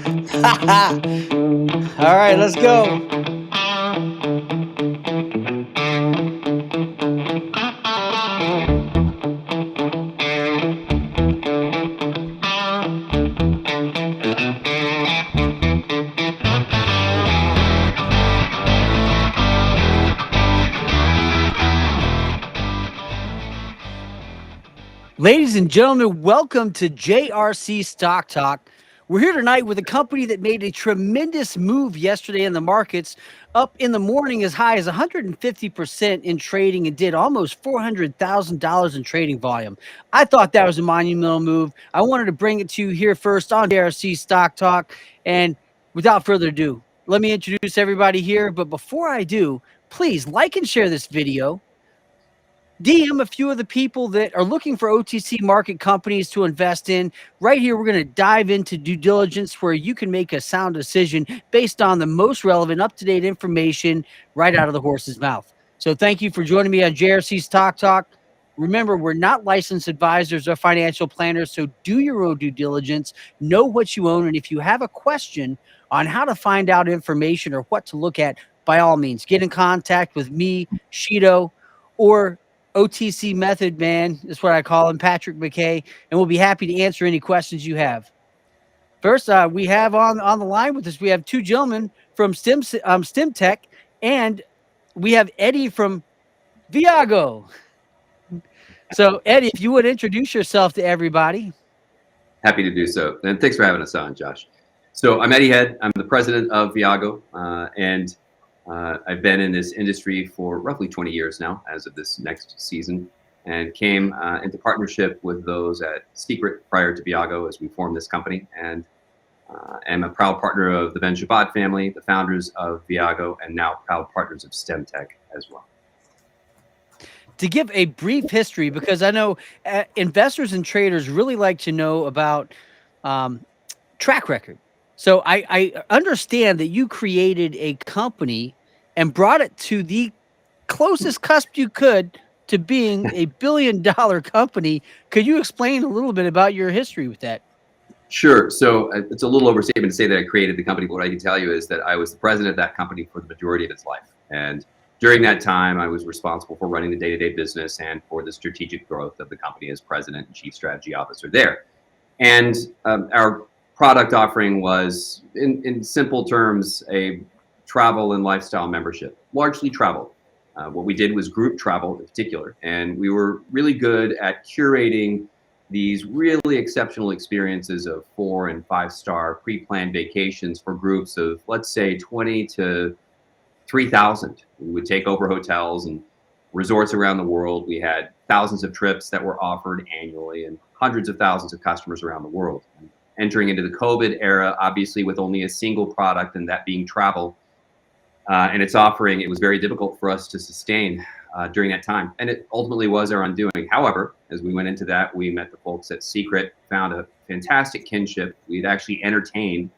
All right, let's go. Ladies and gentlemen, welcome to JRC Stock Talk. We're here tonight with a company that made a tremendous move yesterday in the markets, up in the morning as high as 150% in trading and did almost $400,000 in trading volume. I thought that was a monumental move. I wanted to bring it to you here first on JRC Stock Talk. And without further ado, let me introduce everybody here. But before I do, please like and share this video. DM a few of the people that are looking for OTC market companies to invest in. Right here, we're going to dive into due diligence where you can make a sound decision based on the most relevant, up-to-date information right out of the horse's mouth. So thank you for joining me on JRC Stock Talk. Remember, we're not licensed advisors or financial planners, so do your own due diligence, know what you own, and if you have a question on how to find out information or what to look at, by all means, get in contact with me, Shido, or OTC Method Man is what I call him, Patrick McKay, and we'll be happy to answer any questions you have. First, we have on the line with us, we have two gentlemen from Stemtech, and we have Eddie from Viago. So, Eddie, if you would introduce yourself to everybody. Happy to do so. And thanks for having us on, Josh. So I'm Eddie Head. I'm the president of Viago, and I've been in this industry for roughly 20 years now, as of this next season, and came into partnership with those at Secret prior to Viago as we formed this company. And am a proud partner of the Ben Shabbat family, the founders of Viago, and now proud partners of Stemtech as well. To give a brief history, because I know investors and traders really like to know about track record. So I understand that you created a company and brought it to the closest cusp you could to being a $1 billion company. Could you explain a little bit about your history with that? Sure. So it's a little overstatement to say that I created the company, but what I can tell you is that I was the president of that company for the majority of its life. And during that time, I was responsible for running the day-to-day business and for the strategic growth of the company as president and chief strategy officer there. And our product offering was, in simple terms, a travel and lifestyle membership, largely travel. What we did was group travel in particular, and we were really good at curating these really exceptional experiences of 4- and 5-star pre-planned vacations for groups of, let's say, 20 to 3,000. We would take over hotels and resorts around the world. We had thousands of trips that were offered annually and hundreds of thousands of customers around the world. And entering into the COVID era, obviously with only a single product, and that being travel and its offering, it was very difficult for us to sustain during that time. And it ultimately was our undoing. However, as we went into that, we met the folks at Secret, found a fantastic kinship. We'd actually entertained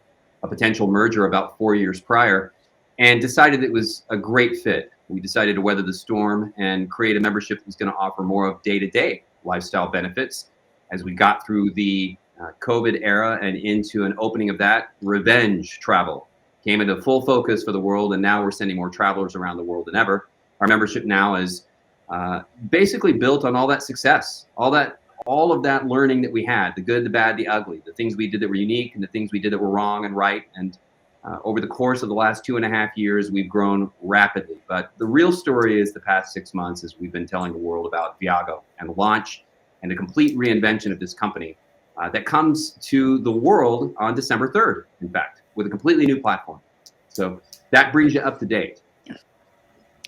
a potential merger about 4 years prior, and decided it was a great fit. We decided to weather the storm and create a membership that was going to offer more of day-to-day lifestyle benefits. As we got through the COVID era and into an opening of that, revenge travel came into full focus for the world, and now we're sending more travelers around the world than ever. Our membership now is basically built on all that success, all of that learning that we had, the good, the bad, the ugly, the things we did that were unique and the things we did that were wrong and right. And over the course of the last 2.5 years, we've grown rapidly. But the real story is the past 6 months as we've been telling the world about Viago and the launch and the complete reinvention of this company that comes to the world on December 3rd, in fact, with a completely new platform. So that brings you up to date.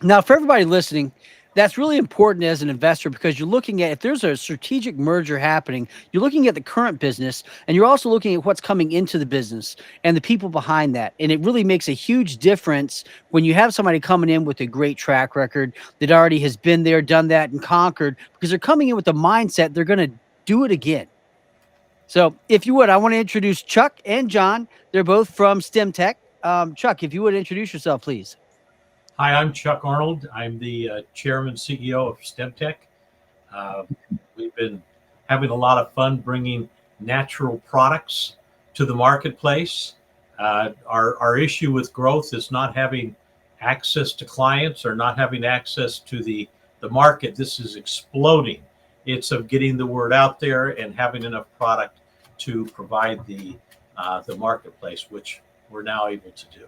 Now, for everybody listening, that's really important as an investor because you're looking at, if there's a strategic merger happening, you're looking at the current business and you're also looking at what's coming into the business and the people behind that. And it really makes a huge difference when you have somebody coming in with a great track record that already has been there, done that, and conquered, because they're coming in with the mindset they're going to do it again. So if you would, I want to introduce Chuck and John. They're both from Stemtech. Chuck, if you would introduce yourself, please. Hi, I'm Chuck Arnold. I'm the chairman, CEO of Stemtech. We've been having a lot of fun bringing natural products to the marketplace. Our issue with growth is not having access to clients or not having access to the market. This is exploding. It's of getting the word out there and having enough product to provide the marketplace, which we're now able to do.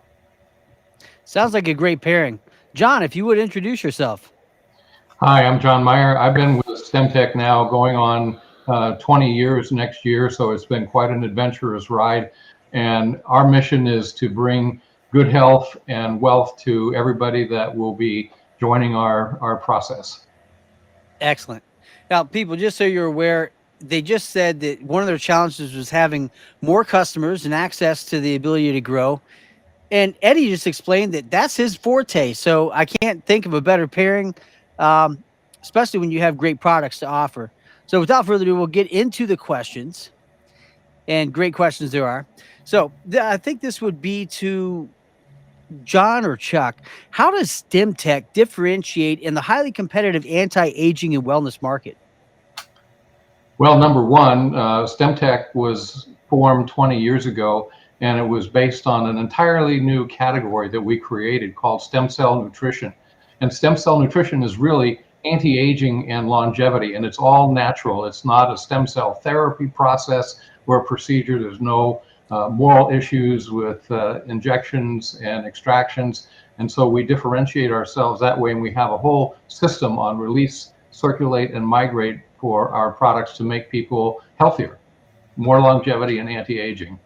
Sounds like a great pairing. John, if you would introduce yourself. Hi, I'm John Meyer. I've been with Stemtech now going on 20 years next year, so it's been quite an adventurous ride. And our mission is to bring good health and wealth to everybody that will be joining our process. Excellent. Now, people, just so you're aware, they just said that one of their challenges was having more customers and access to the ability to grow. And Eddie just explained that that's his forte. So I can't think of a better pairing, especially when you have great products to offer. So without further ado, we'll get into the questions. And great questions there are. So I think this would be to John or Chuck. How does Stemtech differentiate in the highly competitive anti-aging and wellness market? Well, number one, Stemtech was formed 20 years ago, and it was based on an entirely new category that we created called stem cell nutrition. And stem cell nutrition is really anti-aging and longevity, and it's all natural. It's not a stem cell therapy process or procedure. There's no moral issues with injections and extractions. And so we differentiate ourselves that way, and we have a whole system on release, circulate, and migrate for our products to make people healthier, more longevity and anti-aging.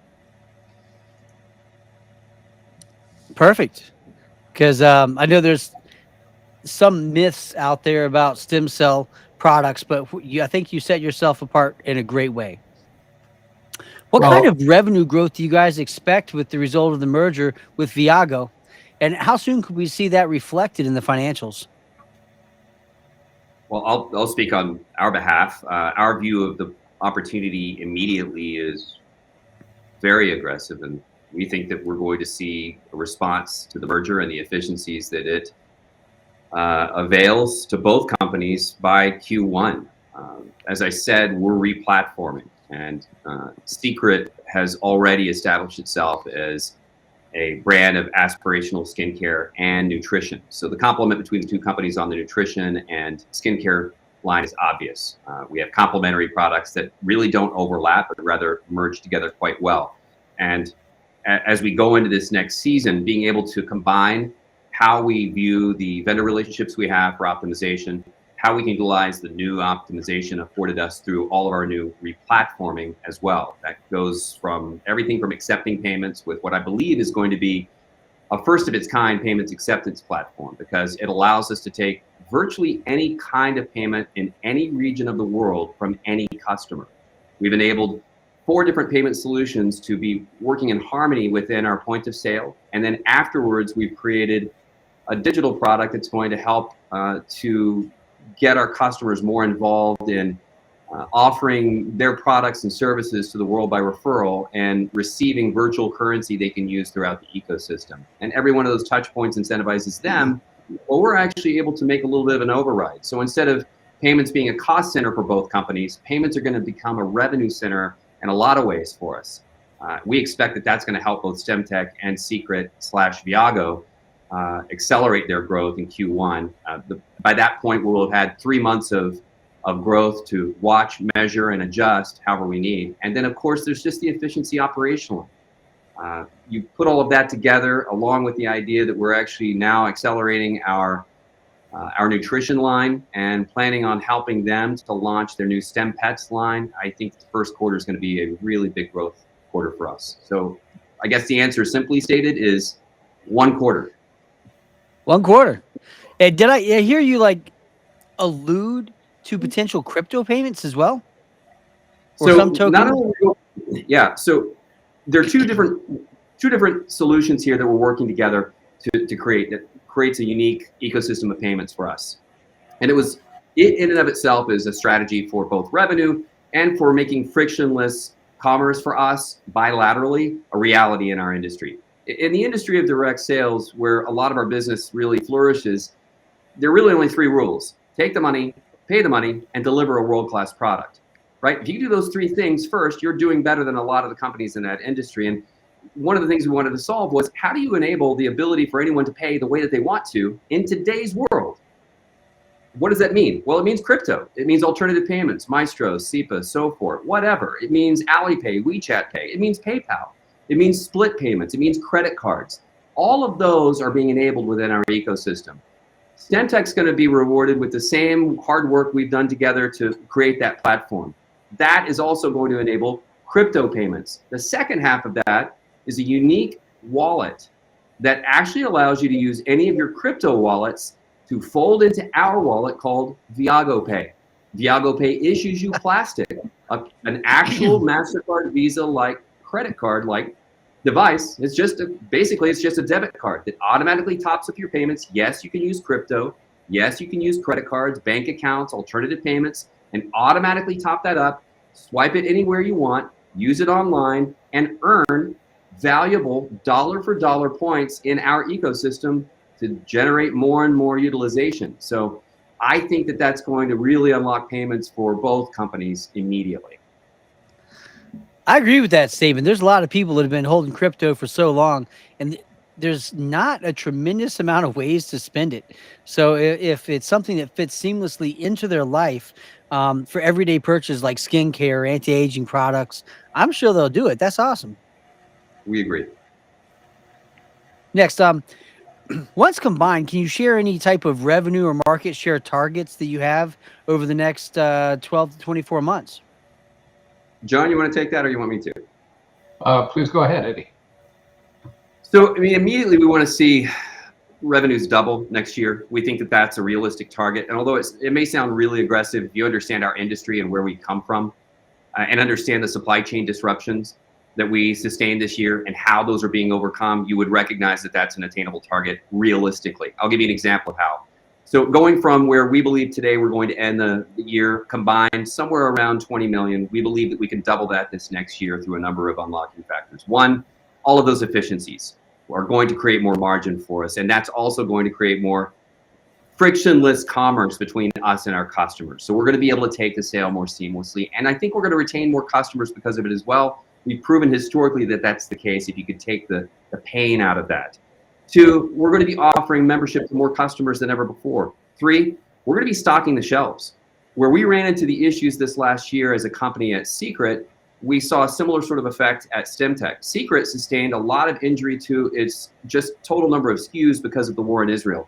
Perfect. Because I know there's some myths out there about stem cell products, but I think you set yourself apart in a great way. What kind of revenue growth do you guys expect with the result of the merger with Viago? And how soon could we see that reflected in the financials? Well, I'll speak on our behalf. Our view of the opportunity immediately is very aggressive, and we think that we're going to see a response to the merger and the efficiencies that it avails to both companies by Q1. As I said, we're replatforming, and Secret has already established itself as a brand of aspirational skincare and nutrition. So the complement between the two companies on the nutrition and skincare line is obvious. We have complementary products that really don't overlap, but rather merge together quite well. And as we go into this next season, being able to combine how we view the vendor relationships we have for optimization, how we can utilize the new optimization afforded us through all of our new replatforming as well. That goes from everything from accepting payments with what I believe is going to be a first of its kind payments acceptance platform, because it allows us to take virtually any kind of payment in any region of the world from any customer. We've enabled 4 different payment solutions to be working in harmony within our point of sale. And then afterwards, we've created a digital product that's going to help to get our customers more involved in offering their products and services to the world by referral and receiving virtual currency they can use throughout the ecosystem. And every one of those touch points incentivizes them. Well, we're actually able to make a little bit of an override. So instead of payments being a cost center for both companies, payments are going to become a revenue center in a lot of ways for us. We expect that that's going to help both Stemtech and Secret/Viago accelerate their growth in Q1. By that point, we'll have had 3 months of growth to watch, measure, and adjust however we need. And then, of course, there's just the efficiency operationally. You put all of that together, along with the idea that we're actually now accelerating our nutrition line and planning on helping them to launch their new Stem Pets line. I think the first quarter is going to be a really big growth quarter for us. So I guess the answer, simply stated, is 1 quarter. 1 quarter. And did I hear you allude to potential crypto payments as well? Or So some token? not only, yeah. So there are two different solutions here that we're working together to create, that creates a unique ecosystem of payments for us. And it in and of itself is a strategy for both revenue and for making frictionless commerce for us bilaterally a reality in our industry. In the industry of direct sales, where a lot of our business really flourishes, there are really only 3 rules: take the money, pay the money, and deliver a world-class product, right? If you do those 3 things first, you're doing better than a lot of the companies in that industry. And one of the things we wanted to solve was, how do you enable the ability for anyone to pay the way that they want to in today's world? What does that mean? Well, it means crypto. It means alternative payments, Maestro, SEPA, so forth, whatever. It means Alipay, WeChat Pay. It means PayPal. It means split payments. It means credit cards. All of those are being enabled within our ecosystem. Stemtech's going to be rewarded with the same hard work we've done together to create that platform. That is also going to enable crypto payments. The second half of that is a unique wallet that actually allows you to use any of your crypto wallets to fold into our wallet called Viago Pay. Viago Pay issues you plastic, an actual MasterCard, Visa-like credit card-like device. It's just basically it's just a debit card that automatically tops up your payments. Yes, you can use crypto. Yes, you can use credit cards, bank accounts, alternative payments, and automatically top that up, swipe it anywhere you want, use it online, and earn valuable dollar-for-dollar points in our ecosystem to generate more and more utilization. So I think that that's going to really unlock payments for both companies immediately. I agree with that statement. There's a lot of people that have been holding crypto for so long, and there's not a tremendous amount of ways to spend it. So if it's something that fits seamlessly into their life for everyday purchases like skincare, anti-aging products, I'm sure they'll do it. That's awesome. We agree. Next, once combined, can you share any type of revenue or market share targets that you have over the next 12 to 24 months? John, you want to take that or you want me to? Please go ahead, Eddie. So, I mean, immediately we want to see revenues double next year. We think that that's a realistic target. And although it may sound really aggressive, if you understand our industry and where we come from and understand the supply chain disruptions that we sustained this year and how those are being overcome, you would recognize that that's an attainable target realistically. I'll give you an example of how. So going from where we believe today we're going to end the year combined somewhere around 20 million, we believe that we can double that this next year through a number of unlocking factors. One, all of those efficiencies are going to create more margin for us, and that's also going to create more frictionless commerce between us and our customers. So we're going to be able to take the sale more seamlessly, and I think we're going to retain more customers because of it as well. We've proven historically that that's the case if you could take the pain out of that. Two, we're going to be offering membership to more customers than ever before. Three, we're going to be stocking the shelves. Where we ran into the issues this last year as a company at Secret, we saw a similar sort of effect at Stemtech. Secret sustained a lot of injury to its just total number of SKUs because of the war in Israel.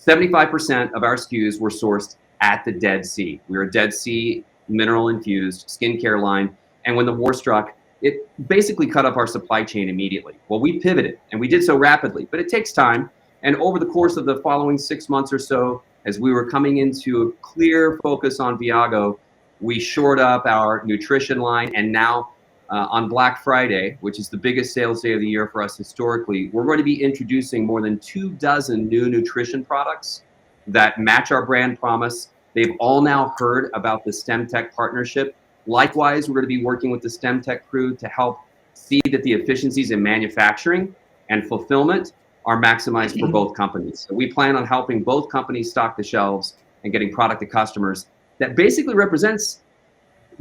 75% of our SKUs were sourced at the Dead Sea. We were a Dead Sea mineral-infused skincare line, and when the war struck, it basically cut up our supply chain immediately. Well, we pivoted, and we did so rapidly, but it takes time. And over the course of the following 6 months or so, as we were coming into a clear focus on Viago, we shored up our nutrition line. And now on Black Friday, which is the biggest sales day of the year for us historically, we're going to be introducing more than 24 new nutrition products that match our brand promise. They've all now heard about the Stemtech partnership. Likewise, we're going to be working with the Stemtech crew to help see that the efficiencies in manufacturing and fulfillment are maximized for both companies. So we plan on helping both companies stock the shelves and getting product to customers that basically represents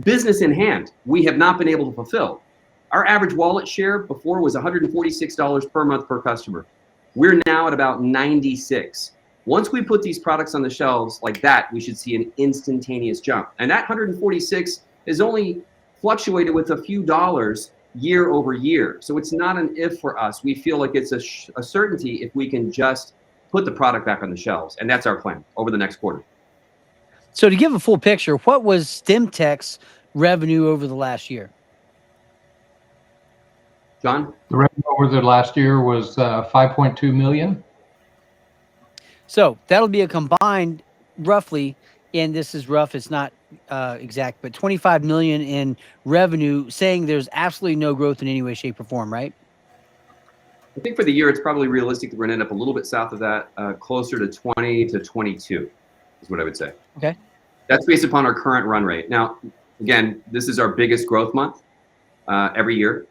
business in hand we have not been able to fulfill. Our average wallet share before was $146 per month per customer. We're now at about 96. Once we put these products on the shelves like that, we should see an instantaneous jump. And that 146 is only fluctuated with a few dollars year over year. So it's not an if for us. We feel like it's a certainty if we can just put the product back on the shelves. And that's our plan over the next quarter. So to give a full picture, what was Stemtech's revenue over the last year? John? The revenue over the last year was 5.2 million. So that'll be a combined roughly, and this is rough, it's not exact, but 25 million in revenue, saying there's absolutely no growth in any way, shape, or form, right? I think for the year, it's probably realistic that we're going to end up a little bit south of that, closer to 20 to 22 is what I would say. Okay. That's based upon our current run rate. Now, again, this is our biggest growth month every year.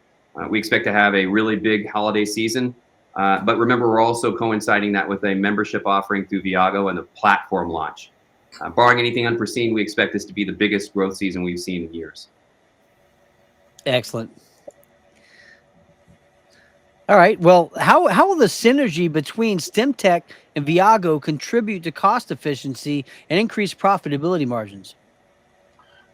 We expect to have a really big holiday season. But remember, we're also coinciding that with a membership offering through Viago and the platform launch. Barring anything unforeseen, we expect this to be the biggest growth season we've seen in years. Excellent. All right. Well, how will the synergy between Stemtech and Viago contribute to cost efficiency and increase profitability margins?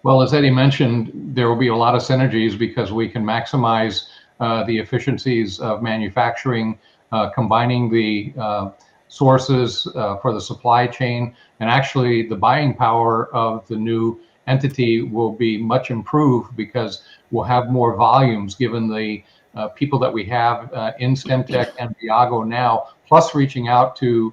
Well, as Eddie mentioned, there will be a lot of synergies because we can maximize the efficiencies of manufacturing, combining the sources for the supply chain, and actually the buying power of the new entity will be much improved because we'll have more volumes given the people that we have in Stemtech and Viago now, plus reaching out to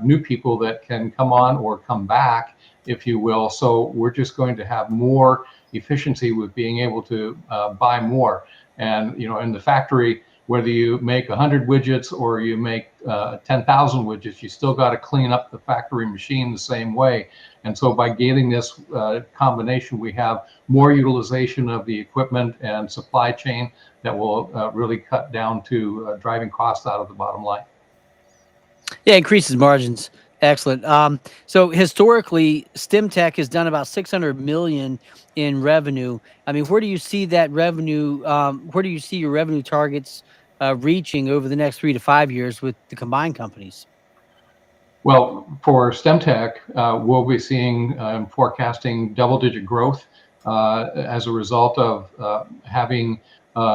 new people that can come on or come back, if you will. So we're just going to have more efficiency with being able to buy more. And in the factory, whether you make 100 widgets or you make 10,000 widgets, you still got to clean up the factory machine the same way. And so by getting this combination, we have more utilization of the equipment and supply chain that will really cut down to driving costs out of the bottom line. Yeah, increases margins. Excellent. So historically, Stemtech has done about 600 million in revenue. I mean, where do you see that revenue? Where do you see your revenue targets reaching over the next 3 to 5 years with the combined companies? Well, for Stemtech, we'll be seeing forecasting double-digit growth as a result of having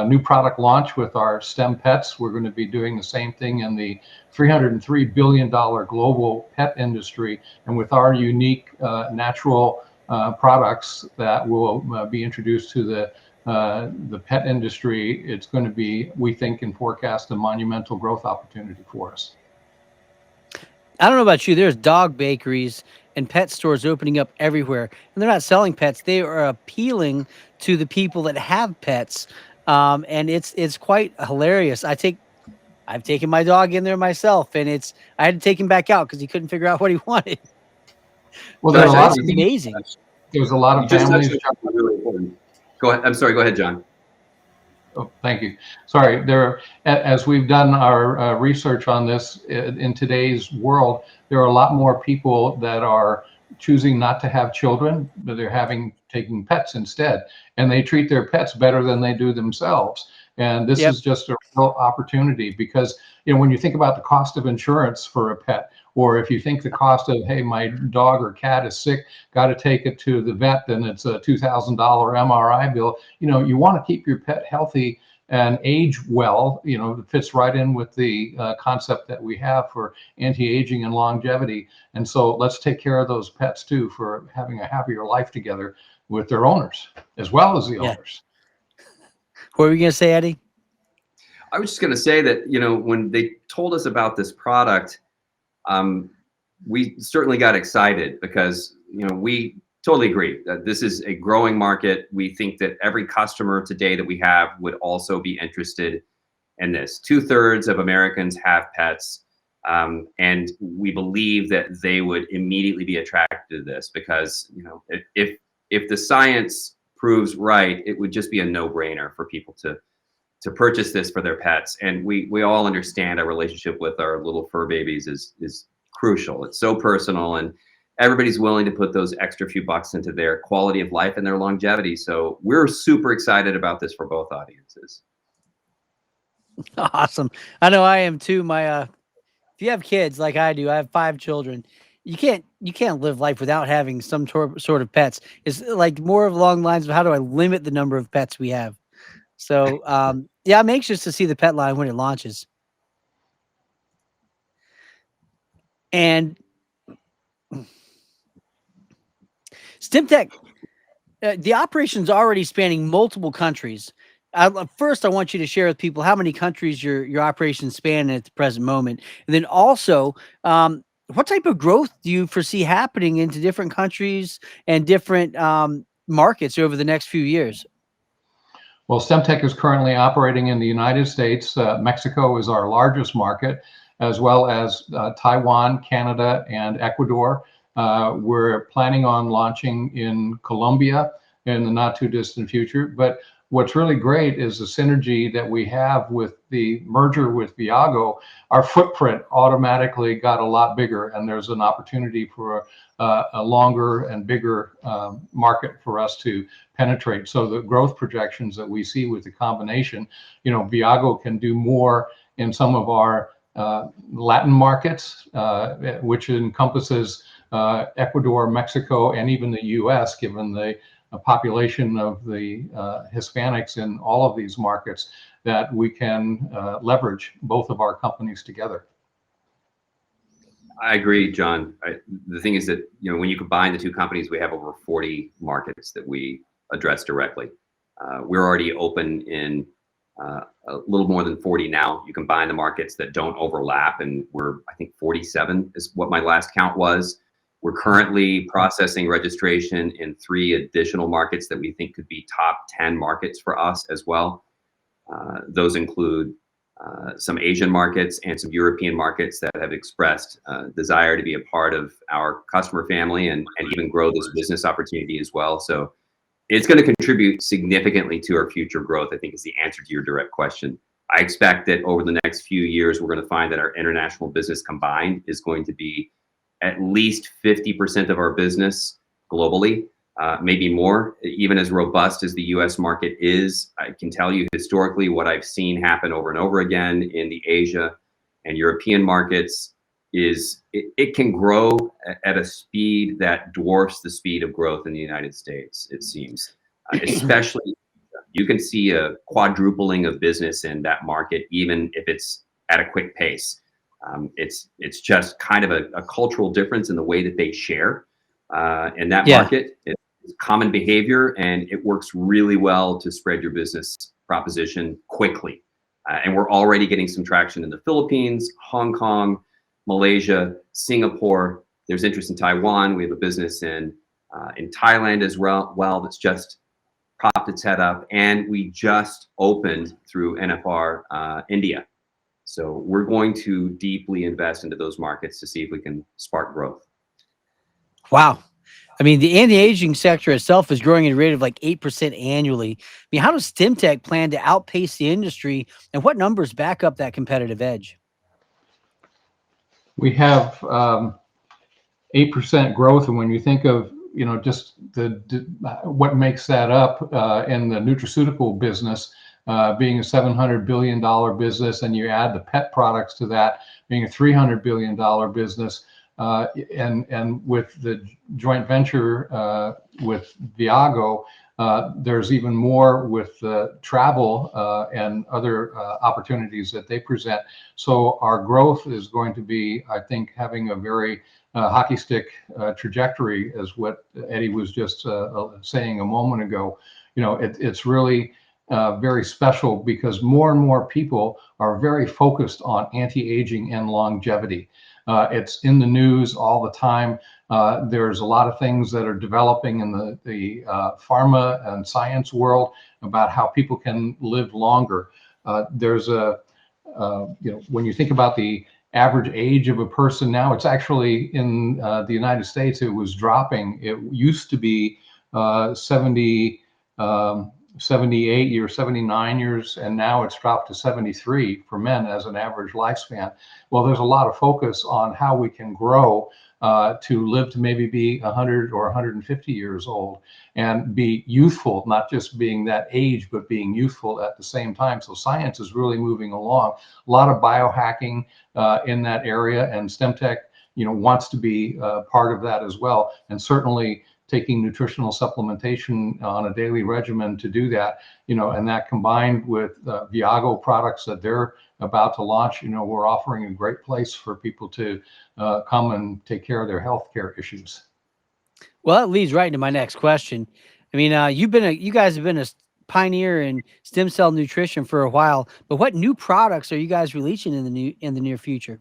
new product launch with our STEM pets. We're going to be doing the same thing in the $303 billion global pet industry, and with our unique natural products that will be introduced to the pet industry, it's going to be, we think, and forecast a monumental growth opportunity for us. I don't know about you. There's dog bakeries and pet stores opening up everywhere, and they're not selling pets. They are appealing to the people that have pets, and it's quite hilarious. I've taken my dog in there myself, and I had to take him back out because he couldn't figure out what he wanted. Well, So there's a lot it's of amazing. there's a lot You of just touched families. on something really important. Go ahead. I'm sorry. Go ahead, John. Oh, thank you. Sorry, as we've done our research on this in today's world, there are a lot more people that are choosing not to have children, but they're taking pets instead, and they treat their pets better than they do themselves. And this Yep. is just a real opportunity because when you think about the cost of insurance for a pet, or if you think the cost of, hey, my dog or cat is sick, got to take it to the vet, then it's a $2,000 MRI bill. You want to keep your pet healthy and age well. It fits right in with the concept that we have for anti-aging and longevity. And so let's take care of those pets too, for having a happier life together with their owners as well as the Yeah. owners. What were you gonna say, Eddie? I was just going to say that, when they told us about this product, we certainly got excited because, we totally agree that this is a growing market. We think that every customer today that we have would also be interested in this. 2/3 of Americans have pets. And we believe that they would immediately be attracted to this because, if the science proves right, it would just be a no-brainer for people to purchase this for their pets. And we all understand our relationship with our little fur babies is crucial. It's so personal, and everybody's willing to put those extra few bucks into their quality of life and their longevity. So we're super excited about this for both audiences. Awesome. I know I am too. If you have kids like I do, I have 5 children. You can't live life without having some sort of pets. It's like more along the lines of how do I limit the number of pets we have. So yeah, I'm anxious to see the pet line when it launches. And Stemtech, the operation's already spanning multiple countries. First, I want you to share with people how many countries your operations span at the present moment, and then also, what type of growth do you foresee happening into different countries and different markets over the next few years? Well, Stemtech is currently operating in the United States. Mexico is our largest market, as well as Taiwan, Canada, and Ecuador. We're planning on launching in Colombia in the not too distant future. But what's really great is the synergy that we have with the merger with Viago. Our footprint automatically got a lot bigger, and there's an opportunity for a longer and bigger market for us to penetrate. So the growth projections that we see with the combination, Viago can do more in some of our Latin markets, which encompasses Ecuador, Mexico, and even the U.S., given the population of the Hispanics in all of these markets, that we can leverage both of our companies together. I agree, John. The thing is that, when you combine the two companies, we have over 40 markets that we address directly. We're already open in a little more than 40 now. You combine the markets that don't overlap, and I think 47 is what my last count was. We're currently processing registration in 3 additional markets that we think could be top 10 markets for us as well. Those include some Asian markets and some European markets that have expressed desire to be a part of our customer family and even grow this business opportunity as well. So it's going to contribute significantly to our future growth, I think, is the answer to your direct question. I expect that over the next few years, we're going to find that our international business combined is going to be at least 50% of our business globally, maybe more. Even as robust as the US market is, I can tell you historically what I've seen happen over and over again in the Asia and European markets is it can grow at a speed that dwarfs the speed of growth in the United States, it seems. Especially, you can see a quadrupling of business in that market, even if it's at a quick pace. It's just kind of a cultural difference in the way that they share in that market. It's common behavior, and it works really well to spread your business proposition quickly. And we're already getting some traction in the Philippines, Hong Kong, Malaysia, Singapore. There's interest in Taiwan. We have a business in Thailand as well that's just popped its head up, and we just opened through NFR India. So we're going to deeply invest into those markets to see if we can spark growth. Wow. I mean, the anti-aging sector itself is growing at a rate of like 8% annually. I mean, how does Stemtech plan to outpace the industry, and what numbers back up that competitive edge? We have 8% growth, and when you think of just what makes that up in the nutraceutical business, being a $700 billion business, and you add the pet products to that being a $300 billion business, and with the joint venture with Viago, there's even more with travel and other opportunities that they present. So our growth is going to be, I think, having a very hockey stick trajectory, as what Eddie was just saying a moment ago. It's really very special because more and more people are very focused on anti-aging and longevity. It's in the news all the time. There's a lot of things that are developing in the pharma and science world about how people can live longer. There's when you think about the average age of a person now, it's actually in the United States, it was dropping. It used to be 78 years, 79 years, and now it's dropped to 73 for men as an average lifespan. Well, there's a lot of focus on how we can grow to live to maybe be 100 or 150 years old and be youthful, not just being that age, but being youthful at the same time. So science is really moving along. A lot of biohacking in that area, and Stemtech, wants to be part of that as well. And certainly taking nutritional supplementation on a daily regimen to do that, and that combined with Viago products that they're about to launch, we're offering a great place for people to come and take care of their healthcare issues. Well, that leads right into my next question. I mean, you guys have been a pioneer in stem cell nutrition for a while, but what new products are you guys releasing in the near future?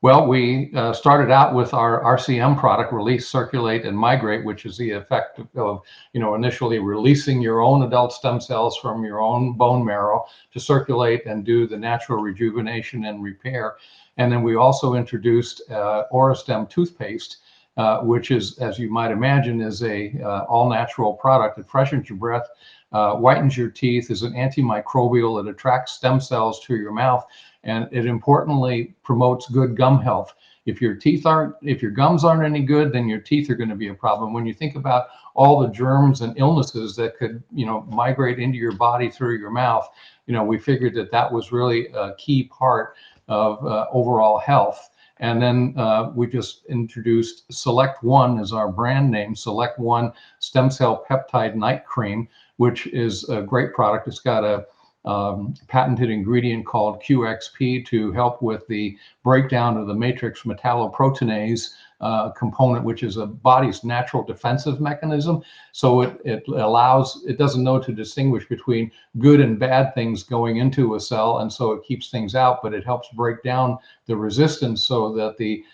Well, we started out with our RCM product, Release, Circulate, and Migrate, which is the effect of, initially releasing your own adult stem cells from your own bone marrow to circulate and do the natural rejuvenation and repair. And then we also introduced Orastem toothpaste, which is, as you might imagine, is a all-natural product that freshens your breath, whitens your teeth, is an antimicrobial. It attracts stem cells to your mouth, and it importantly promotes good gum health. If your gums aren't any good, then your teeth are going to be a problem. When you think about all the germs and illnesses that could, migrate into your body through your mouth, we figured that was really a key part of overall health. And then we just introduced Select One as our brand name, Select One Stem Cell Peptide Night Cream, which is a great product. It's got a patented ingredient called QXP to help with the breakdown of the matrix metalloproteinase component, which is a body's natural defensive mechanism. So it doesn't know to distinguish between good and bad things going into a cell, and so it keeps things out, but it helps break down the resistance so that the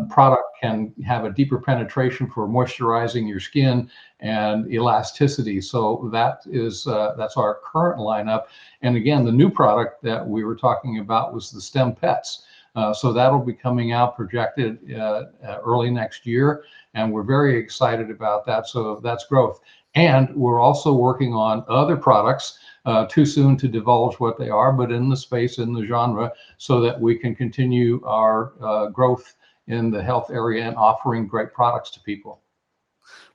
product can have a deeper penetration for moisturizing your skin and elasticity. So that's our current lineup. And again, the new product that we were talking about was the Stem Pets. So that'll be coming out projected early next year, and we're very excited about that. So that's growth. And we're also working on other products, too soon to divulge what they are, but in the space, in the genre, so that we can continue our growth in the health area and offering great products to people.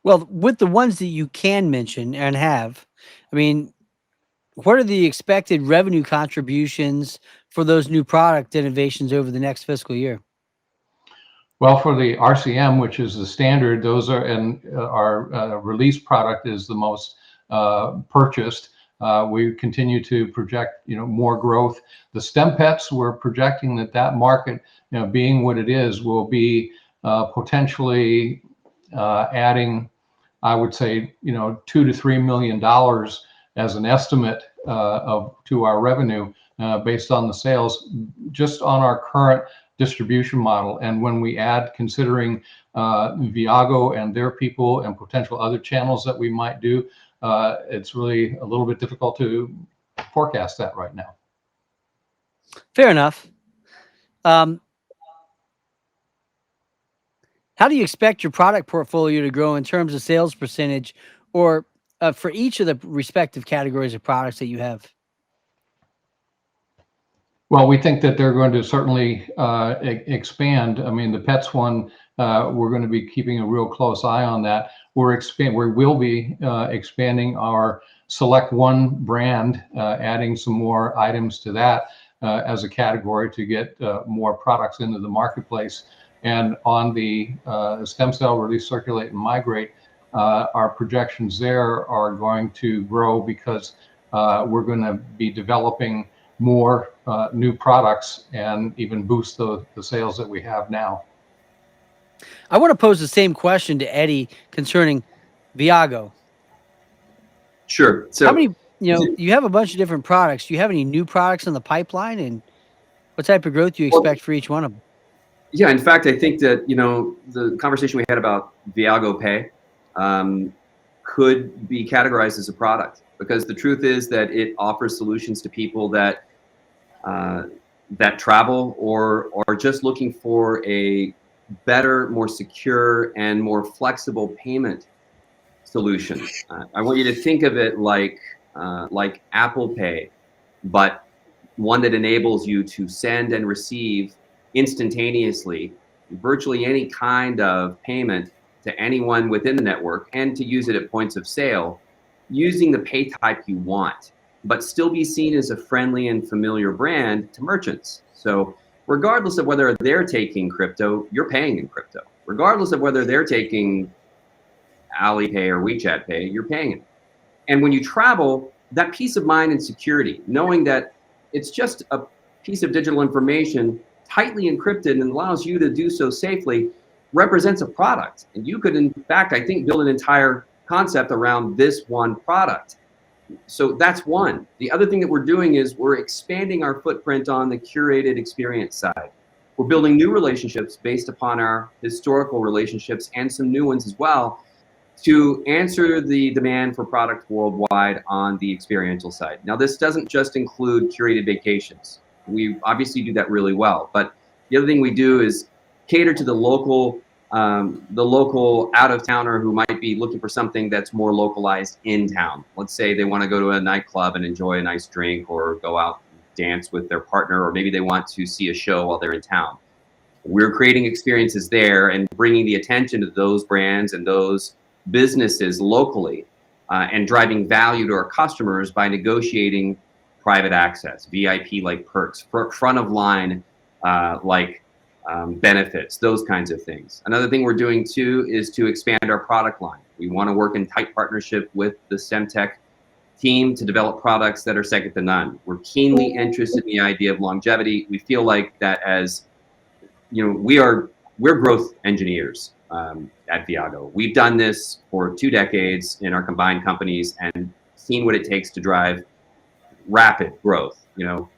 Well, with the ones that you can mention and have, I mean, what are the expected revenue contributions for those new product innovations over the next fiscal year? Well, for the RCM, which is the standard, those are, and our release product is the most purchased. We continue to project, more growth. The Stem Pets, we're projecting that market, being what it is, will be potentially adding, I would say, $2 to $3 million as an estimate to our revenue based on the sales, just on our current distribution model. And when we add, considering Viago and their people and potential other channels that we might do, it's really a little bit difficult to forecast that right now. Fair enough. How do you expect your product portfolio to grow in terms of sales percentage, or for each of the respective categories of products that you have? Well, we think that they're going to certainly expand. I mean, the pets one, we're going to be keeping a real close eye on that. We will be expanding our Select One brand, adding some more items to that as a category to get more products into the marketplace. And on the stem cell release, circulate, and migrate, our projections there are going to grow because we're going to be developing more new products and even boost the sales that we have now. I want to pose the same question to Eddie concerning Viago. Sure. So how many, you have a bunch of different products. Do you have any new products in the pipeline, and what type of growth do you expect for each one of them? Yeah, in fact, I think that, the conversation we had about Viago Pay could be categorized as a product, because the truth is that it offers solutions to people that that travel or are just looking for a better, more secure, and more flexible payment solution. I want you to think of it like Apple Pay, but one that enables you to send and receive instantaneously virtually any kind of payment to anyone within the network, and to use it at points of sale using the pay type you want, but still be seen as a friendly and familiar brand to merchants. So regardless of whether they're taking crypto, you're paying in crypto. Regardless of whether they're taking Alipay or WeChat Pay, you're paying it. And when you travel, that peace of mind and security, knowing that it's just a piece of digital information tightly encrypted and allows you to do so safely, represents a product. And you could, in fact, I think, build an entire concept around this one product. So that's one. The other thing that we're doing is we're expanding our footprint on the curated experience side. We're building new relationships based upon our historical relationships, and some new ones as well, to answer the demand for product worldwide on the experiential side. Now, this doesn't just include curated vacations. We obviously do that really well, but the other thing we do is cater to the local the local out-of-towner who might be looking for something that's more localized in town. Let's say they want to go to a nightclub and enjoy a nice drink, or go out and dance with their partner, or maybe they want to see a show while they're in town. We're creating experiences there and bringing the attention to those brands and those businesses locally, and driving value to our customers by negotiating private access, VIP-like perks, front of line benefits, those kinds of things. Another thing we're doing too is to expand our product line. We want to work in tight partnership with the Stemtech team to develop products that are second to none. We're keenly interested in the idea of longevity. We feel like that, as you know, we're growth engineers at Viago. We've done this for 2 decades in our combined companies and seen what it takes to drive rapid growth, you know,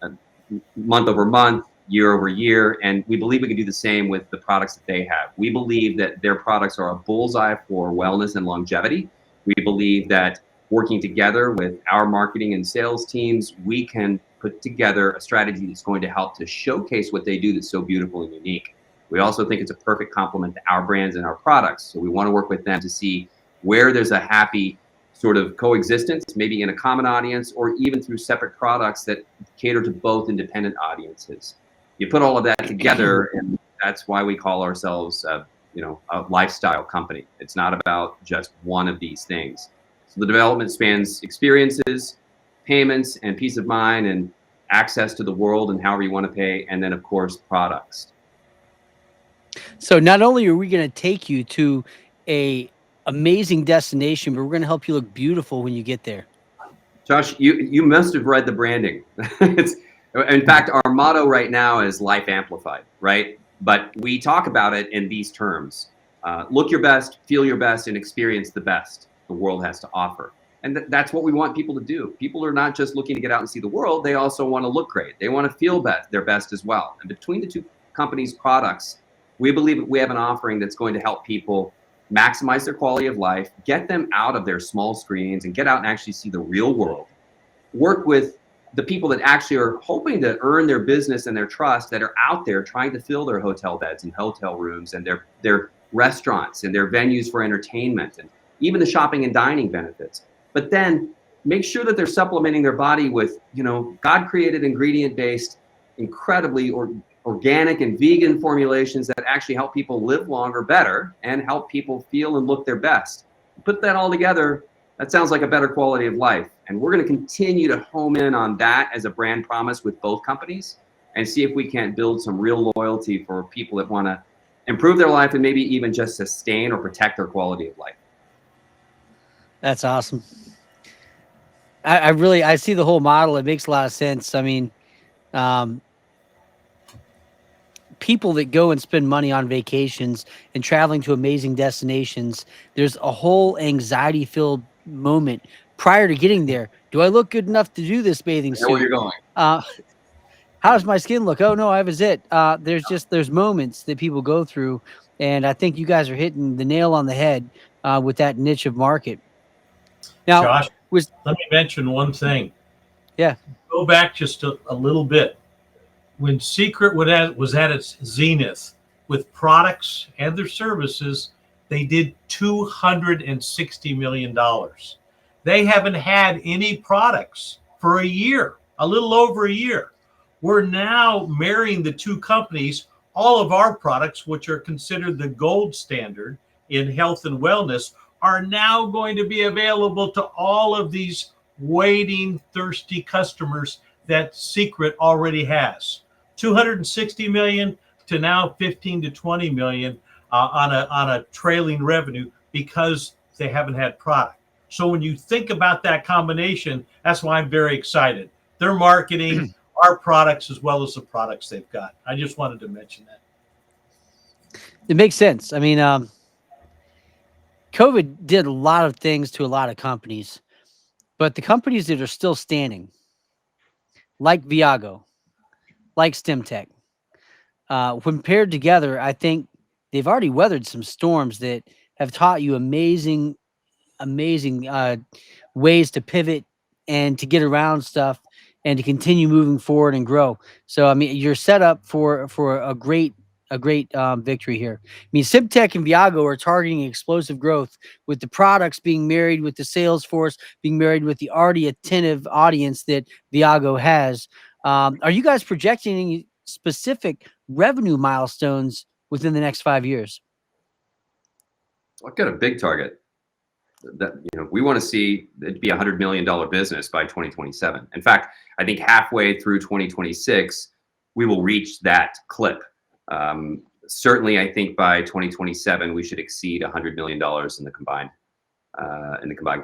month over month, year over year, and we believe we can do the same with the products that they have. We believe that their products are a bullseye for wellness and longevity. We believe that working together with our marketing and sales teams, we can put together a strategy that's going to help to showcase what they do that's so beautiful and unique. We also think it's a perfect complement to our brands and our products. So we want to work with them to see where there's a happy sort of coexistence, maybe in a common audience, or even through separate products that cater to both independent audiences. You put all of that together, and that's why we call ourselves, you know, a lifestyle company. It's not about just one of these things. So the development spans experiences, payments, and peace of mind, and access to the world, and however you want to pay, and then of course products. So not only are we going to take you to a amazing destination, but we're going to help you look beautiful when you get there. Josh, you must have read the branding. It's, in fact, our motto right now is Life Amplified, right? But we talk about it in these terms. Look your best, feel your best, and experience the best the world has to offer. And that's what we want people to do. People are not just looking to get out and see the world. They also want to look great. They want to feel their best as well. And between the two companies' products, we believe we have an offering that's going to help people maximize their quality of life, get them out of their small screens, and get out and actually see the real world. Work with the people that actually are hoping to earn their business and their trust, that are out there trying to fill their hotel beds and hotel rooms and their restaurants and their venues for entertainment, and even the shopping and dining benefits. But then make sure that they're supplementing their body with, you know, God-created, ingredient-based, incredibly organic and vegan formulations that actually help people live longer, better, and help people feel and look their best. Put that all together, that sounds like a better quality of life. And we're going to continue to home in on that as a brand promise with both companies, and see if we can't build some real loyalty for people that want to improve their life and maybe even just sustain or protect their quality of life. That's awesome. I see the whole model. It makes a lot of sense. I mean, people that go and spend money on vacations and traveling to amazing destinations, there's a whole anxiety-filled moment prior to getting there. Do I look good enough to do this bathing suit? Where you're going? How does my skin look? Oh no, I have a zit. There's moments that people go through, and I think you guys are hitting the nail on the head with that niche of market. Now, Josh, let me mention one thing. Yeah. Go back just a little bit. When Secret was at its zenith with products and their services, they did $260 million. They haven't had any products for a year, a little over a year. We're now marrying the two companies. All of our products, which are considered the gold standard in health and wellness, are now going to be available to all of these waiting, thirsty customers that Secret already has. 260 million to now 15 to 20 million on a trailing revenue, because they haven't had product. So when you think about that combination, that's why I'm very excited. They're marketing our products as well as the products they've got. I just wanted to mention that. It makes sense. I mean, COVID did a lot of things to a lot of companies, but the companies that are still standing, like Viago, like Stemtech, when paired together, I think they've already weathered some storms that have taught you amazing ways to pivot and to get around stuff and to continue moving forward and grow. So, I mean, you're set up for a great victory here. I mean, Stemtech and Viago are targeting explosive growth with the products being married with the sales force, being married with the already attentive audience that Viago has. Are you guys projecting any specific revenue milestones within the next 5 years? I've got a big target that we want to see it be $100 million business by 2027. In fact, I think halfway through 2026, we will reach that clip. Certainly, I think by 2027, we should exceed $100 million in the combined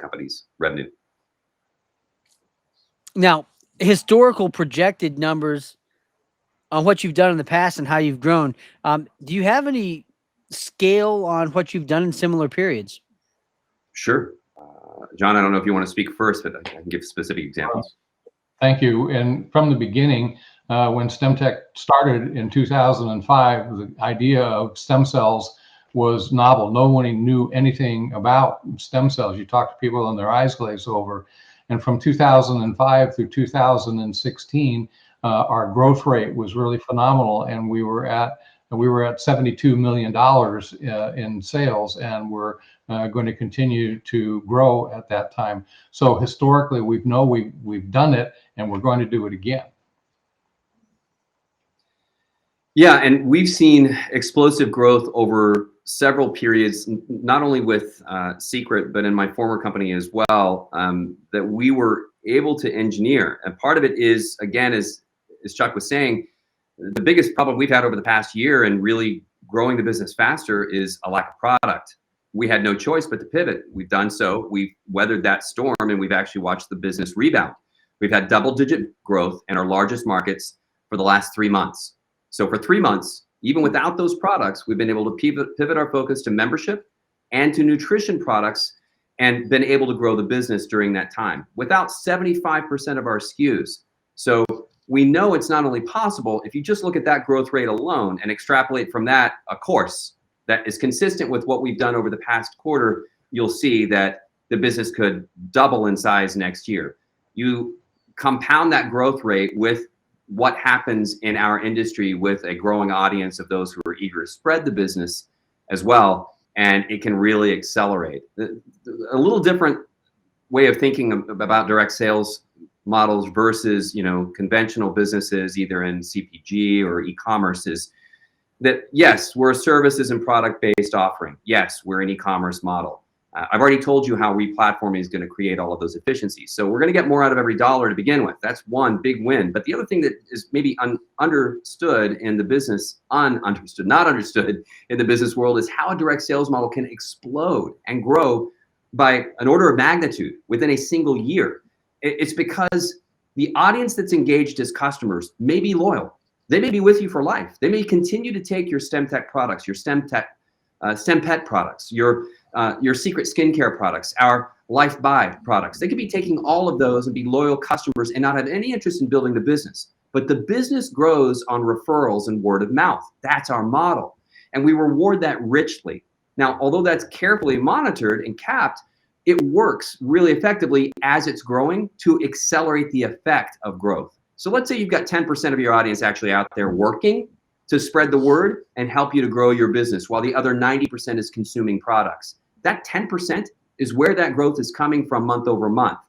companies' revenue. Now, historical projected numbers on what you've done in the past and how you've grown. Do you have any scale on what you've done in similar periods? Sure. John, I don't know if you want to speak first, but I can give specific examples. Thank you. And from the beginning, when Stemtech started in 2005, the idea of stem cells was novel. No one knew anything about stem cells. You talk to people and their eyes glaze over. And from 2005 through 2016, our growth rate was really phenomenal, and we were at $72 million in sales, and we're going to continue to grow at that time. So historically, we've done it, and we're going to do it again. Yeah, and we've seen explosive growth over several periods, not only with Secret, but in my former company as well, that we were able to engineer. And part of it is, again, as Chuck was saying, the biggest problem we've had over the past year and really growing the business faster is a lack of product. We had no choice but to pivot. We've done so. We've weathered that storm, and we've actually watched the business rebound. We've had double-digit growth in our largest markets for the last 3 months. So for 3 months, even without those products, we've been able to pivot our focus to membership and to nutrition products, and been able to grow the business during that time without 75% of our SKUs. So we know it's not only possible, if you just look at that growth rate alone and extrapolate from that a course that is consistent with what we've done over the past quarter, you'll see that the business could double in size next year. You compound that growth rate with what happens in our industry with a growing audience of those who are eager to spread the business as well, and it can really accelerate. A little different way of thinking about direct sales models versus conventional businesses, either in CPG or e-commerce, is that yes, we're a services and product-based offering. Yes, we're an e-commerce model. I've already told you how replatforming is going to create all of those efficiencies. So we're going to get more out of every dollar to begin with. That's one big win. But the other thing that is maybe understood in the business, not understood in the business world, is how a direct sales model can explode and grow by an order of magnitude within a single year. It's because the audience that's engaged as customers may be loyal. They may be with you for life. They may continue to take your Stemtech products, your Stempet products, your Secret skincare products, our Life Buy products. They could be taking all of those and be loyal customers and not have any interest in building the business. But the business grows on referrals and word of mouth. That's our model. And we reward that richly. Now, although that's carefully monitored and capped, it works really effectively as it's growing to accelerate the effect of growth. So let's say you've got 10% of your audience actually out there working to spread the word and help you to grow your business, while the other 90% is consuming products. That 10% is where that growth is coming from month over month.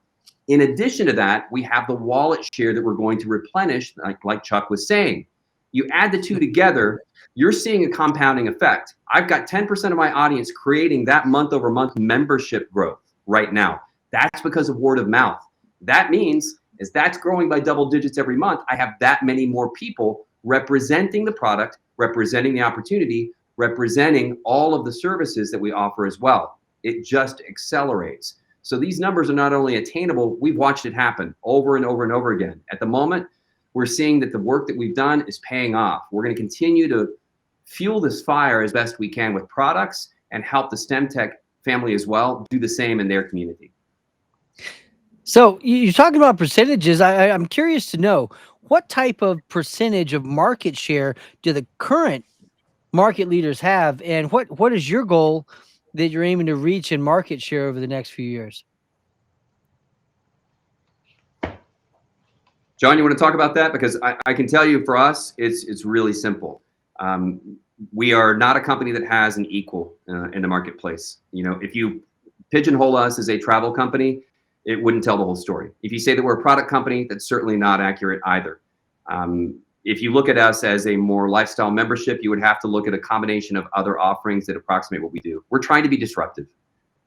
In addition to that, we have the wallet share that we're going to replenish, like Chuck was saying. You add the two together, you're seeing a compounding effect. I've got 10% of my audience creating that month over month membership growth right now. That's because of word of mouth. That means as that's growing by double digits every month, I have that many more people representing the product, representing the opportunity, representing all of the services that we offer as well. It just accelerates. So these numbers are not only attainable, we've watched it happen over and over and over again. At the moment, we're seeing that the work that we've done is paying off. We're going to continue to fuel this fire as best we can with products and help the Stemtech family as well do the same in their community. So you're talking about percentages. I'm curious to know, what type of percentage of market share do the current market leaders have, and what is your goal that you're aiming to reach in market share over the next few years? John, you want to talk about that? Because I can tell you for us, it's really simple. we are not a company that has an equal in the marketplace. You know, if you pigeonhole us as a travel company, it wouldn't tell the whole story. If you say that we're a product company, that's certainly not accurate either. If you look at us as a more lifestyle membership, you would have to look at a combination of other offerings that approximate what we do. We're trying to be disruptive.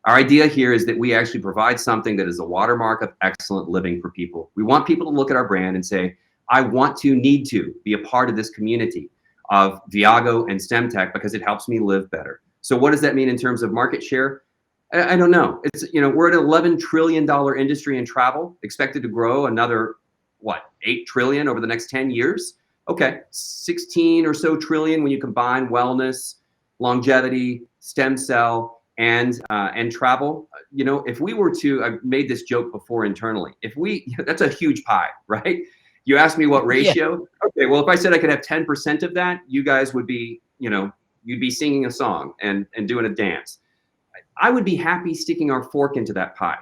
Our idea here is that we actually provide something that is a watermark of excellent living for people. We want people to look at our brand and say, I want to, need to be a part of this community of Viago and Stemtech because it helps me live better. So what does that mean in terms of market share? I don't know. It's, you know, we're at an $11 trillion industry in travel, expected to grow another, what, 8 trillion over the next 10 years? Okay, 16 or so trillion when you combine wellness, longevity, stem cell, and travel. You know, if we were to, I've made this joke before internally, if we, that's a huge pie, right? You asked me what ratio? Yeah. Okay, well, if I said I could have 10% of that, you guys would be, you know, you'd be singing a song and doing a dance. I would be happy sticking our fork into that pie.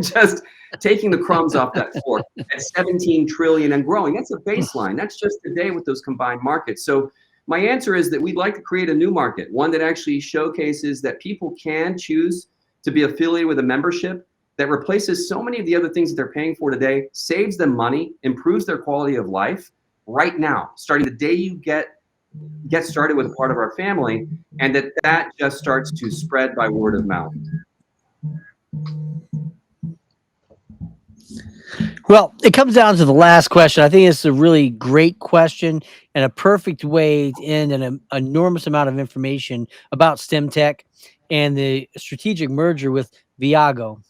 Just taking the crumbs off that fork at 17 trillion and growing. That's a baseline. That's just today with those combined markets. So my answer is that we'd like to create a new market, one that actually showcases that people can choose to be affiliated with a membership that replaces so many of the other things that they're paying for today, saves them money, improves their quality of life right now, starting the day you get started with part of our family, and that just starts to spread by word of mouth. Well, it comes down to the last question. I think it's a really great question and a perfect way to end an enormous amount of information about Stemtech and the strategic merger with Viago.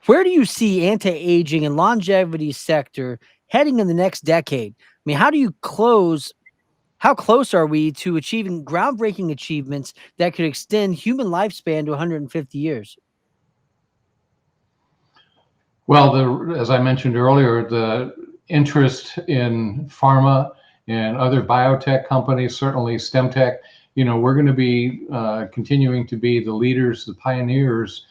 Where do you see anti-aging and longevity sector heading in the next decade? I mean, how close are we to achieving groundbreaking achievements that could extend human lifespan to 150 years? Well, as I mentioned earlier, the interest in pharma and other biotech companies, certainly Stemtech, you know, we're going to be continuing to be the leaders, the pioneers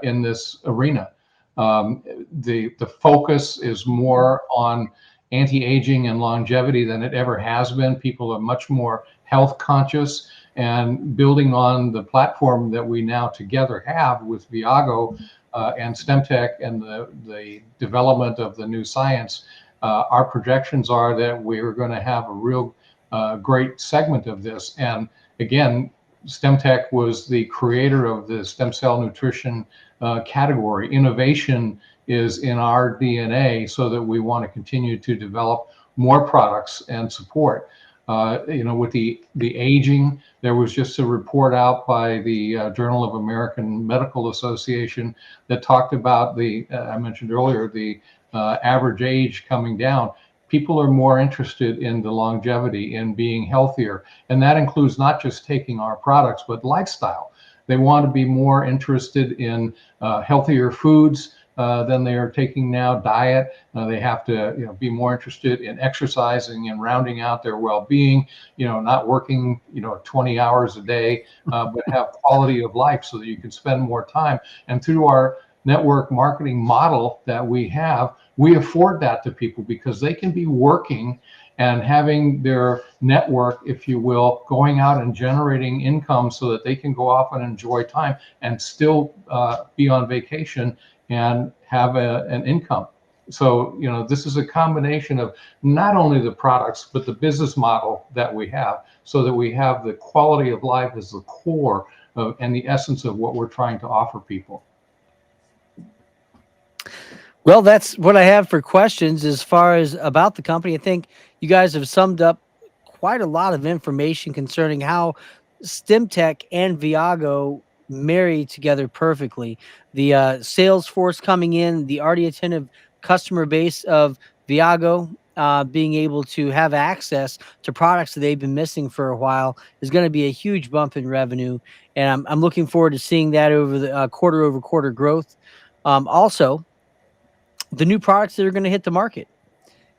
in this arena. The focus is more on anti-aging and longevity than it ever has been. People are much more health conscious, and building on the platform that we now together have with Viago and Stemtech and the development of the new science, our projections are that we're going to have a real great segment of this. And again, Stemtech was the creator of the stem cell nutrition category. Innovation is in our DNA, so that we want to continue to develop more products and support. You know, with the aging, there was just a report out by the Journal of American Medical Association that talked about I mentioned earlier, the average age coming down. People are more interested in the longevity, in being healthier. And that includes not just taking our products, but lifestyle. They want to be more interested in healthier foods than they are taking now, diet. They have to be more interested in exercising and rounding out their well-being, not working 20 hours a day, but have quality of life so that you can spend more time. And through our network marketing model that we have, we afford that to people because they can be working and having their network, if you will, going out and generating income so that they can go off and enjoy time and still be on vacation and have an income. So, this is a combination of not only the products, but the business model that we have, so that we have the quality of life as the core of, and the essence of what we're trying to offer people. Well, that's what I have for questions as far as about the company. I think you guys have summed up quite a lot of information concerning how Stemtech and Viago marry together perfectly. The sales force coming in, the already attentive customer base of Viago being able to have access to products that they've been missing for a while is going to be a huge bump in revenue. And I'm looking forward to seeing that over the quarter-over-quarter growth. Also, the new products that are going to hit the market.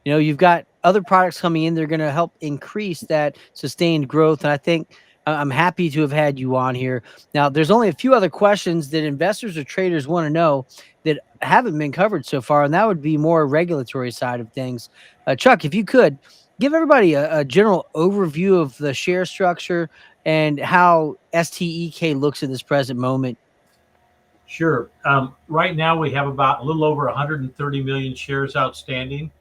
You've got other products coming in. They're going to help increase that sustained growth. And I think I'm happy to have had you on here. Now, there's only a few other questions that investors or traders want to know that haven't been covered so far, and that would be more regulatory side of things. Chuck, if you could, give everybody a general overview of the share structure and how STEK looks at this present moment. Sure. Right now we have about a little over 130 million shares outstanding.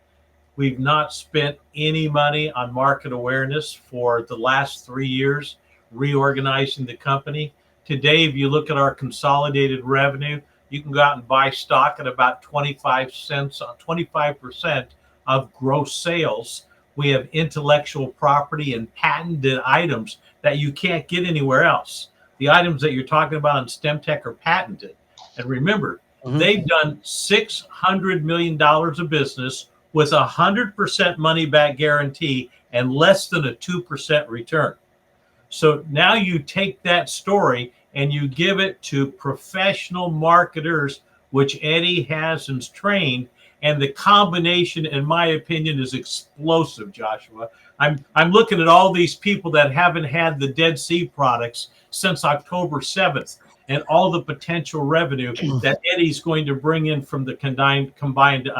We've not spent any money on market awareness for the last 3 years, reorganizing the company. Today, if you look at our consolidated revenue, you can go out and buy stock at about 25 cents, 25% of gross sales. We have intellectual property and patented items that you can't get anywhere else. The items that you're talking about on Stemtech are patented. And remember, they've done $600 million of business with 100% money back guarantee and less than a 2% return. So now you take that story and you give it to professional marketers, which Eddie has and trained, and the combination, in my opinion, is explosive, Joshua. I'm looking at all these people that haven't had the Dead Sea products since October 7th, and all the potential revenue that Eddie's going to bring in from the combined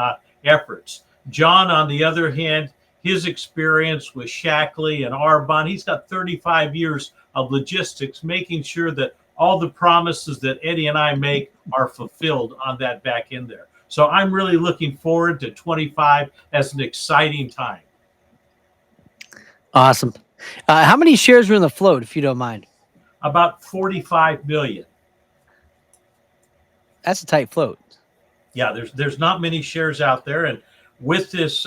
efforts. John, on the other hand, his experience with Shackley and Arbonne, he's got 35 years of logistics, making sure that all the promises that Eddie and I make are fulfilled on that back end there. So I'm really looking forward to 25 as an exciting time. Awesome. How many shares are in the float, if you don't mind? About 45 million. That's a tight float. Yeah, there's not many shares out there. And with this,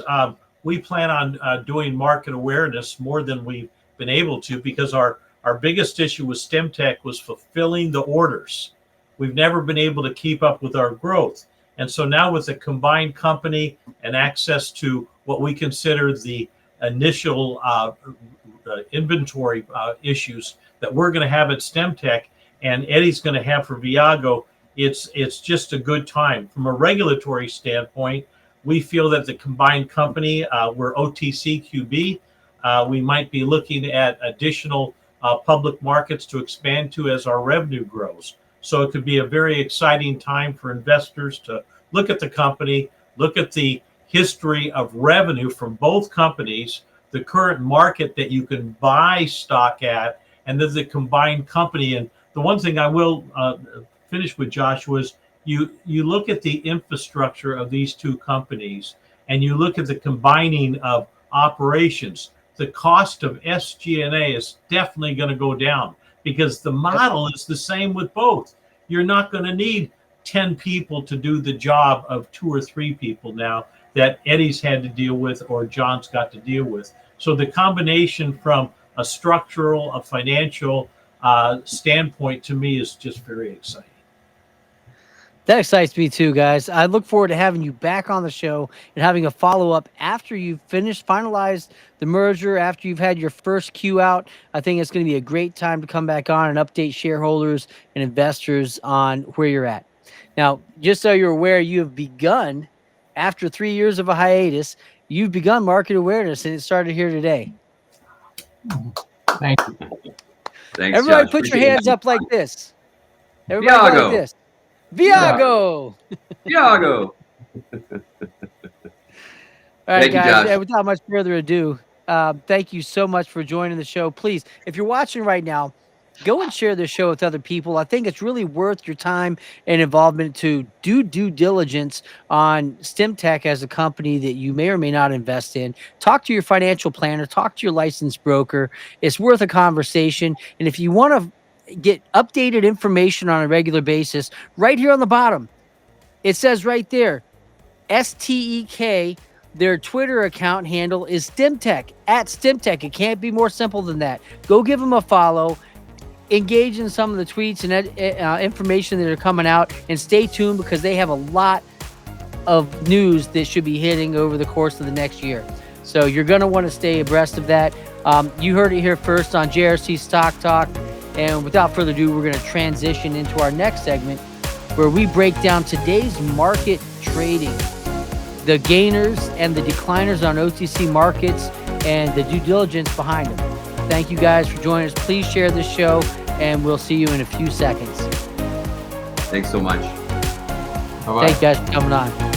we plan on doing market awareness more than we've been able to, because our biggest issue with Stemtech was fulfilling the orders. We've never been able to keep up with our growth. And so now with a combined company and access to what we consider the initial inventory issues that we're going to have at Stemtech and Eddie's going to have for Viago, it's just a good time. From a regulatory standpoint, we feel that the combined company, we're OTC QB. We might be looking at additional public markets to expand to as our revenue grows. So it could be a very exciting time for investors to look at the company, look at the history of revenue from both companies, the current market that you can buy stock at, and then the combined company. And the one thing I will finish with, Joshua, is you look at the infrastructure of these two companies and you look at the combining of operations. The cost of SG&A is definitely going to go down because the model is the same with both. You're not going to need 10 people to do the job of 2 or 3 people now that Eddie's had to deal with or John's got to deal with. So the combination from a structural, a financial standpoint to me is just very exciting. That excites me too, guys. I look forward to having you back on the show and having a follow-up after you've finalized the merger, after you've had your first Q out. I think it's going to be a great time to come back on and update shareholders and investors on where you're at. Now, just so you're aware, you have begun, after 3 years of a hiatus, you've begun market awareness, and it started here today. Thank you. Thanks, Everybody Josh. put your Appreciate hands it. up like this. Everybody go like this. Viago! Viago! All right, Thank you, guys, Josh. and without much further ado, thank you so much for joining the show. Please, if you're watching right now, go and share this show with other people. I think it's really worth your time and involvement to do due diligence on Stemtech as a company that you may or may not invest in. Talk to your financial planner. Talk to your licensed broker. It's worth a conversation. And if you want to get updated information on a regular basis, right here on the bottom, it says right there, STEK. Their Twitter account handle is Stemtech, at Stemtech. It can't be more simple than that. Go give them a follow. Engage in some of the tweets and information that are coming out, and stay tuned because they have a lot of news that should be hitting over the course of the next year. So you're going to want to stay abreast of that. You heard it here first on JRC Stock Talk. And without further ado, we're going to transition into our next segment where we break down today's market trading, the gainers and the decliners on OTC markets, and the due diligence behind them. Thank you guys for joining us. Please share this show, and we'll see you in a few seconds. Thanks so much. Bye-bye. Thank you guys for coming on.